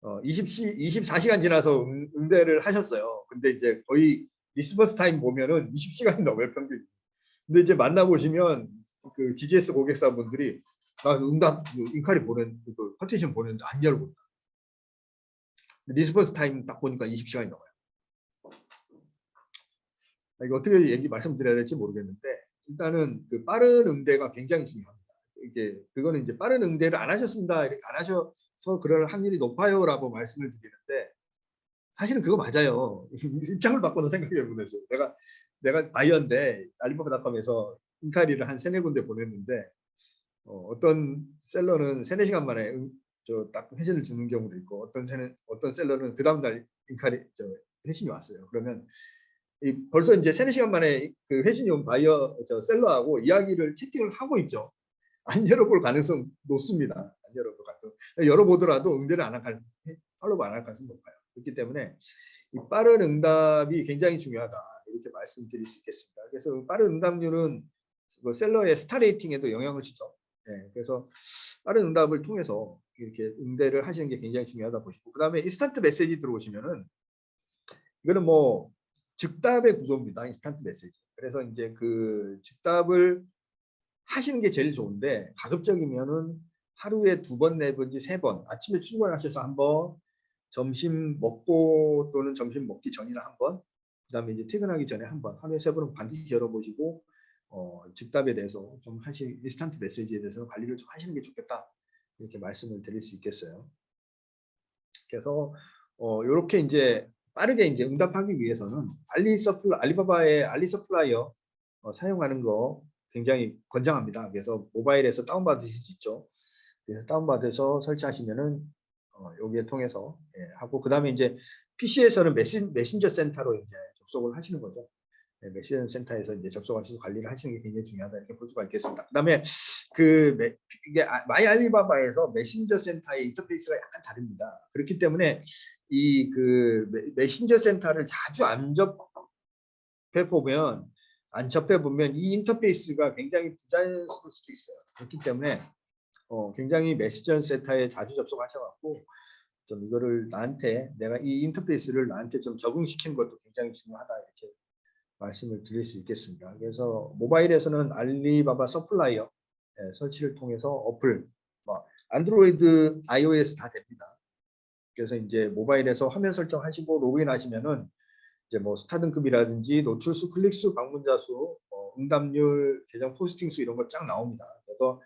24시간 지나서 응대를 하셨어요. 근데 이제 거의 리스폰스 타임 보면은 20시간이 넘어요, 평균. 근데 이제 만나보시면 그 GGS 고객사분들이 나 응답 인카리 커티션 보냈는데 안 열고 있다. 리스폰스 타임 딱 보니까 20시간이 넘어요. 이거 어떻게 말씀드려야 될지 모르겠는데 일단은 그 빠른 응대가 굉장히 중요합니다. 그거는 이제 빠른 응대를 안 하셨습니다. 이렇게 안 하셔서 그럴 확률이 높아요라고 말씀을 드리는데 사실은 그거 맞아요. 입장을 바꿔서 생각해 보세요. 내가 바이어인데 알리바바닷컴에서 인카리를 한 세네 군데 보냈는데 어떤 셀러는 3-4시간 만에 딱 회신을 주는 경우도 있고 어떤 셀러는 그 다음 날 인카리 회신이 왔어요. 그러면 벌써 이제 3-4시간 만에 그 회신이 온 바이어 셀러하고 이야기를 채팅을 하고 있죠. 안 열어볼 가능성 높습니다. 안 열어볼 가능성. 열어보더라도 응대를 팔로우 안 할 가능성이 높아요. 그렇기 때문에 이 빠른 응답이 굉장히 중요하다 이렇게 말씀드릴 수 있겠습니다. 그래서 빠른 응답률은 셀러의 스타 레이팅에도 영향을 주죠. 네, 그래서 빠른 응답을 통해서 이렇게 응대를 하시는 게 굉장히 중요하다 보시고, 그 다음에 인스턴트 메시지 들어오시면은 이거는 뭐 즉답의 구조입니다. 인스턴트 메시지. 그래서 이제 그 즉답을 하시는 게 제일 좋은데 가급적이면은 하루에 2번 내든지 3번, 아침에 출근하셔서 한번, 점심 먹고 또는 점심 먹기 전이나 한번, 그다음에 이제 퇴근하기 전에 한번, 하루에 3번은 반드시 열어보시고 즉답에 대해서 좀 인스턴트 메시지에 대해서 관리를 좀 하시는 게 좋겠다 이렇게 말씀을 드릴 수 있겠어요. 그래서 이렇게 이제 빠르게 이제 응답하기 위해서는 알리바바의 알리 서플라이어 사용하는 거 굉장히 권장합니다. 그래서 모바일에서 다운받으실 수 있죠. 그래서 다운받아서 설치하시면은 여기에 통해서 하고, 그 다음에 이제 PC에서는 메신저 센터로 이제 접속을 하시는 거죠. 메신저 센터에서 이제 접속하셔서 관리를 하시는 게 굉장히 중요하다 이렇게 볼 수가 있겠습니다. 그 다음에 이게 마이 알리바바에서 메신저 센터의 인터페이스가 약간 다릅니다. 그렇기 때문에 이 메신저 센터를 자주 안 접해 보면 이 인터페이스가 굉장히 부자연스러울 수도 있어요. 그렇기 때문에 굉장히 메신저 센터에 자주 접속하셔갖고 좀 이거를 내가 이 인터페이스를 나한테 좀 적응시키는 것도 굉장히 중요하다 이렇게 말씀을 드릴 수 있겠습니다. 그래서 모바일에서는 알리바바 서플라이어 설치를 통해서 어플, 안드로이드, iOS 다 됩니다. 그래서 이제 모바일에서 화면 설정하시고 로그인하시면은 이제 뭐 스타 등급이라든지 노출수, 클릭수, 방문자 수, 응답률, 계정 포스팅 수 이런 거 쫙 나옵니다. 그래서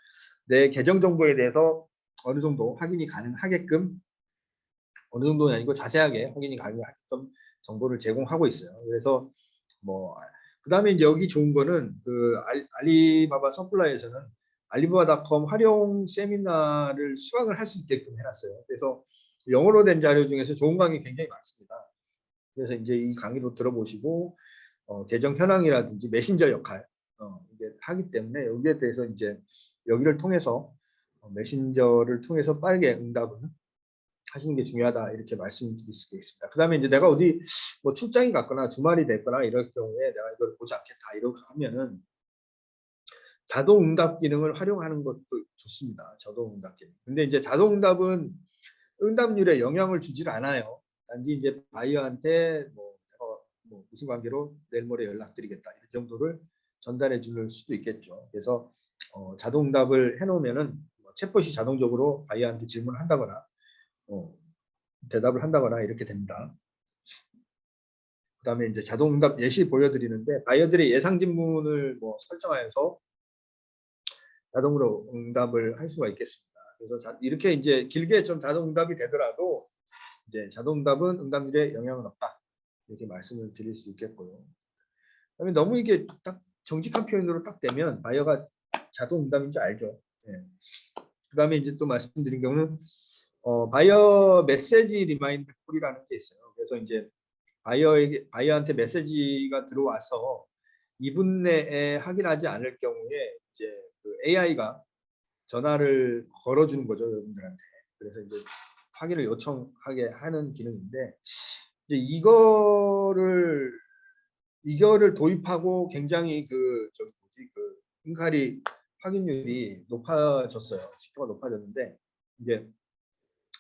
내 계정 정보에 대해서 어느 정도 확인이 가능하게끔, 어느 정도는 아니고 자세하게 확인이 가능하게끔 정보를 제공하고 있어요. 그래서 그 다음에 이제 여기 좋은 거는 그 알리바바 서플라이에서는 알리바바닷컴 활용 세미나를 수강을 할 수 있게끔 해놨어요. 그래서 영어로 된 자료 중에서 좋은 강의 굉장히 많습니다. 그래서 이제 이 강의로 들어보시고 계정 현황이라든지 메신저 역할 이제 하기 때문에 여기에 대해서 이제 여기를 통해서 메신저를 통해서 빠르게 응답을 하시는 게 중요하다 이렇게 말씀드릴 수 있습니다. 그 다음에 이제 내가 어디 출장이 갔거나 주말이 됐거나 이럴 경우에 내가 이걸 보지 않겠다 이렇게 하면은 자동 응답 기능을 활용하는 것도 좋습니다. 자동 응답 기능. 근데 이제 자동 응답은 응답률에 영향을 주질 않아요. 단지 이제 바이어한테 뭐 무슨 관계로 내일 모레 연락드리겠다 이 정도를 전달해 줄 수도 있겠죠. 그래서 자동 응답을 해놓으면은 챗봇이 자동적으로 바이어한테 질문을 한다거나 대답을 한다거나 이렇게 됩니다. 그다음에 이제 자동 응답 예시 보여드리는데 바이어들의 예상 질문을 뭐 설정하여서 자동으로 응답을 할 수가 있겠습니다. 그래서 이렇게 이제 길게 좀 자동 응답이 되더라도 이제 자동 응답은 응답률에 영향은 없다 이렇게 말씀을 드릴 수 있겠고요. 그다음에 너무 이게 딱 정직한 표현으로 딱 되면 바이어가 자동 응답인 줄 알죠. 예. 그다음에 이제 또 말씀드린 경우는 바이어 메시지 리마인드 콜이라는 게 있어요. 그래서 이제 바이어한테 메시지가 들어와서 2분 내에 확인하지 않을 경우에 이제 그 AI가 전화를 걸어주는 거죠, 여러분들한테. 그래서 이제 확인을 요청하게 하는 기능인데 이제 이거를 도입하고 굉장히 그 인카리 확인률이 높아졌어요. 식도가 높아졌는데 이게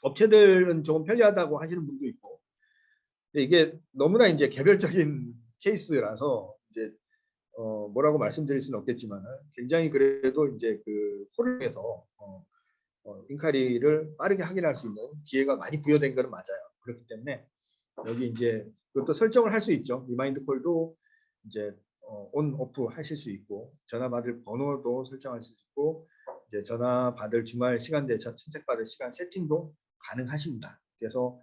업체들은 조금 편리하다고 하시는 분도 있고 이게 너무나 이제 개별적인 케이스라서 이제 뭐라고 말씀드릴 수는 없겠지만 굉장히 그래도 이제 그 포럼에서 인카리를 빠르게 확인할 수 있는 기회가 많이 부여된 것은 맞아요. 그렇기 때문에 여기 이제 그것도 설정을 할 수 있죠. 리마인드 콜도 이제 온 오프 하실 수 있고 전화 받을 번호도 설정할 수 있고 이제 전화 받을 주말 시간대 친책 받을 시간 세팅도 가능하십니다. 그래서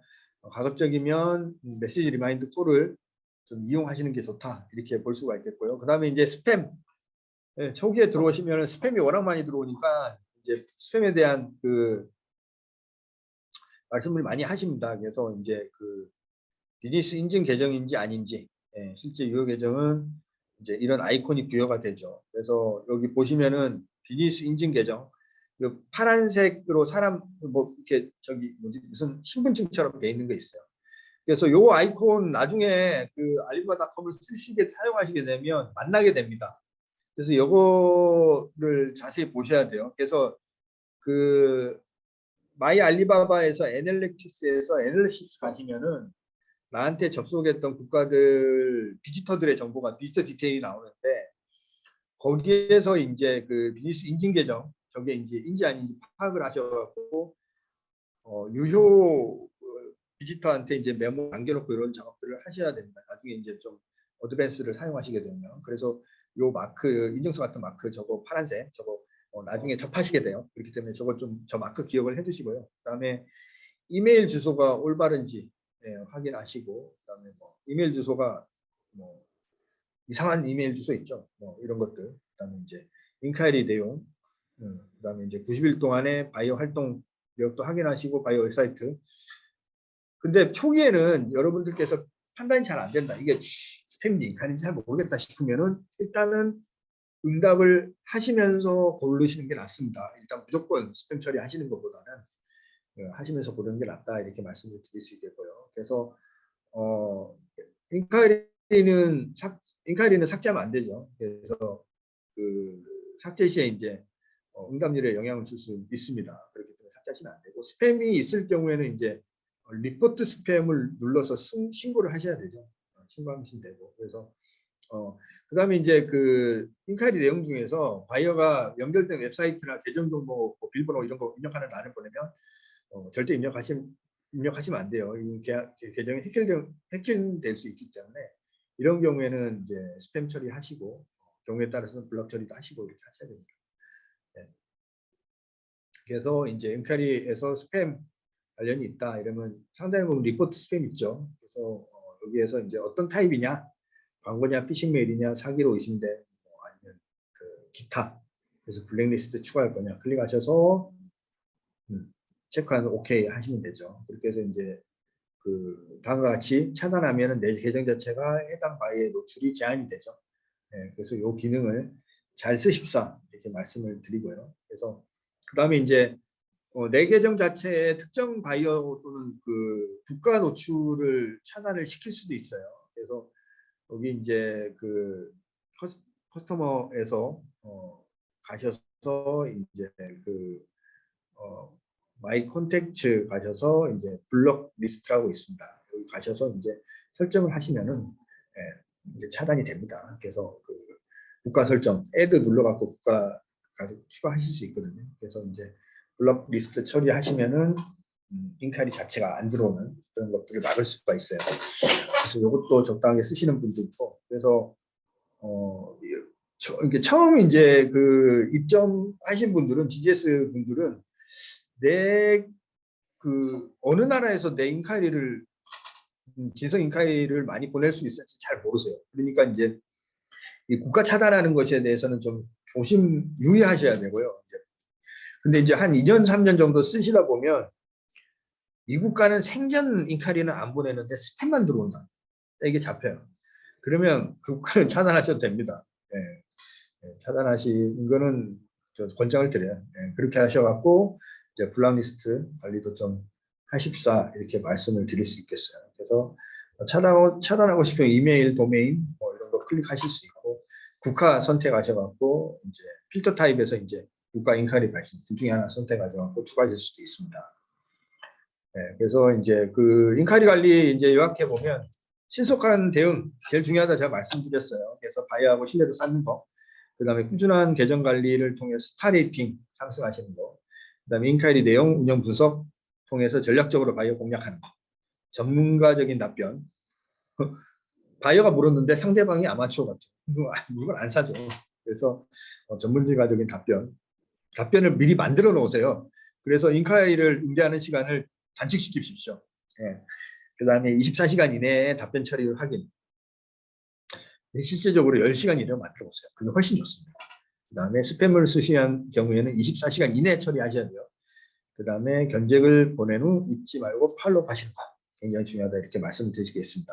가급적이면 메시지 리마인드 콜을 좀 이용하시는 게 좋다 이렇게 볼 수가 있겠고요. 그 다음에 이제 스팸 초기에 들어오시면 스팸이 워낙 많이 들어오니까 이제 스팸에 대한 그 말씀을 많이 하십니다. 그래서 이제 그 비즈니스 인증 계정인지 아닌지 실제 유효 계정은 이제 이런 아이콘이 부여가 되죠. 그래서 여기 보시면은 비즈니스 인증 계정 그 파란색으로 사람 뭐 이렇게 저기 무슨 신분증처럼 돼 있는 거 있어요. 그래서 요 아이콘 나중에 그 알리바바닷컴을 쓰시게 사용하시게 되면 만나게 됩니다. 그래서 요거를 자세히 보셔야 돼요. 그래서 그 마이 알리바바에서 애널리틱스에서 애널리시스 가시면은 나한테 접속했던 국가들 비지터들의 정보가 비지터 디테일이 나오는데 거기에서 이제 그 비즈니스 인증 계정 저게 이제 인지 아닌지 파악을 하셔갖고 유효 비지터한테 이제 메모 남겨놓고 이런 작업들을 하셔야 됩니다. 나중에 이제 좀 어드밴스를 사용하시게 되면 그래서 요 마크 인증서 같은 마크 저거 파란색 저거 나중에 접하시게 돼요. 그렇기 때문에 저거 좀 저 마크 기억을 해두시고요. 그다음에 이메일 주소가 올바른지 확인하시고 그다음에 뭐 이메일 주소가 뭐 이상한 이메일 주소 있죠. 뭐 이런 것들. 그다음에 이제 인카이리 내용. 그다음에 이제 90일 동안의 바이오 활동 내역도 확인하시고 바이오 웹사이트. 근데 초기에는 여러분들께서 판단이 잘 안 된다. 이게 스팸인지 인카인지 잘 모르겠다 싶으면은 일단은 응답을 하시면서 고르시는 게 낫습니다. 일단 무조건 스팸 처리하시는 것보다는 하시면서 보는 게 낫다 이렇게 말씀을 드릴 수 있겠고요. 그래서 인카이리는 삭제하면 안 되죠. 그래서 그 삭제 시에 이제 응답률에 영향을 줄 수 있습니다. 그렇기 때문에 삭제하시면 안 되고 스팸이 있을 경우에는 이제 리포트 스팸을 눌러서 신고를 하셔야 되죠. 신고하시면 되고 그래서 그다음에 이제 그 인카이리 내용 중에서 바이어가 연결된 웹사이트나 계정 정보, 뭐 비밀번호 이런 거 입력하는 란을 보내면 절대 입력하시면 안 돼요. 계정이 해킹될 수 있기 때문에 이런 경우에는 이제 스팸 처리하시고 경우에 따라서는 블럭 처리도 하시고 이렇게 하셔야 됩니다. 네. 그래서 이제 인카리에서 스팸 관련이 있다 이러면 상당히 보면 리포트 스팸 있죠. 그래서 여기에서 이제 어떤 타입이냐, 광고냐, 피싱 메일이냐, 사기로 의심돼, 뭐 아니면 그 기타. 그래서 블랙리스트 추가할 거냐 클릭하셔서 체크하면 오케이 하시면 되죠. 그렇게 해서 이제 그 다음과 같이 차단하면 내 계정 자체가 해당 바이에 노출이 제한이 되죠. 네, 그래서 이 기능을 잘 쓰십사 이렇게 말씀을 드리고요. 그래서 그 다음에 이제 내 계정 자체에 특정 바이어 또는 그 국가 노출을 차단을 시킬 수도 있어요. 그래서 여기 이제 그 커스터머에서 가셔서 이제 그 마이 콘택트 가셔서 이제 블록 리스트라고 있습니다. 여기 가셔서 이제 설정을 하시면은 이제 차단이 됩니다. 그래서 그 국가 설정, 애드 눌러갖고 국가 가서 추가하실 수 있거든요. 그래서 이제 블록 리스트 처리하시면은 인카리 자체가 안 들어오는 그런 것들을 막을 수가 있어요. 그래서 이것도 적당하게 쓰시는 분도 있고, 그래서 이게 처음 이제 그 입점하신 분들은 GGS 분들은 내 그 어느 나라에서 내 인카리를 진성 인카리를 많이 보낼 수 있을지 잘 모르세요. 그러니까 이제 이 국가 차단하는 것에 대해서는 좀 유의하셔야 되고요. 근데 이제 한 2년, 3년 정도 쓰시다 보면 이 국가는 생전 인카리는 안 보내는데 스팸만 들어온다. 이게 잡혀요. 그러면 그 국가는 차단하셔도 됩니다. 차단하시는 거는 저 권장을 드려요. 그렇게 하셔갖고 이제 블랙리스트 관리도 좀 하십사 이렇게 말씀을 드릴 수 있겠어요. 그래서 차단하고 싶은 이메일, 도메인 뭐 이런 거 클릭하실 수 있고 국가 선택하셔갖고 이제 필터 타입에서 이제 국가 인카리 발신 둘 중에 하나 선택하셔갖고 추가하실 수도 있습니다. 그래서 이제 그 인카리 관리 이제 요약해 보면 신속한 대응 제일 중요하다 제가 말씀드렸어요. 그래서 바이어하고 신뢰도 쌓는 거. 그다음에 꾸준한 계정 관리를 통해 스타 레이팅 상승하시는 거. 그다음에 인카이리 내용 운영 분석 통해서 전략적으로 바이어 공략하는 거. 전문가적인 답변. 바이어가 물었는데 상대방이 아마추어 같죠. 물건 안 사죠. 그래서 전문가적인 답변을 미리 만들어 놓으세요. 그래서 인카이리를 응대하는 시간을 단축시키십시오. 그다음에 24시간 이내에 답변 처리를 확인. 실질적으로 10시간 이내로 만들어 보세요. 그게 훨씬 좋습니다. 그 다음에 스팸을 쓰시는 경우에는 24시간 이내에 처리하셔야 돼요. 그 다음에 견적을 보낸 후 잊지 말고 팔로우 하시는 거 굉장히 중요하다 이렇게 말씀드리겠습니다.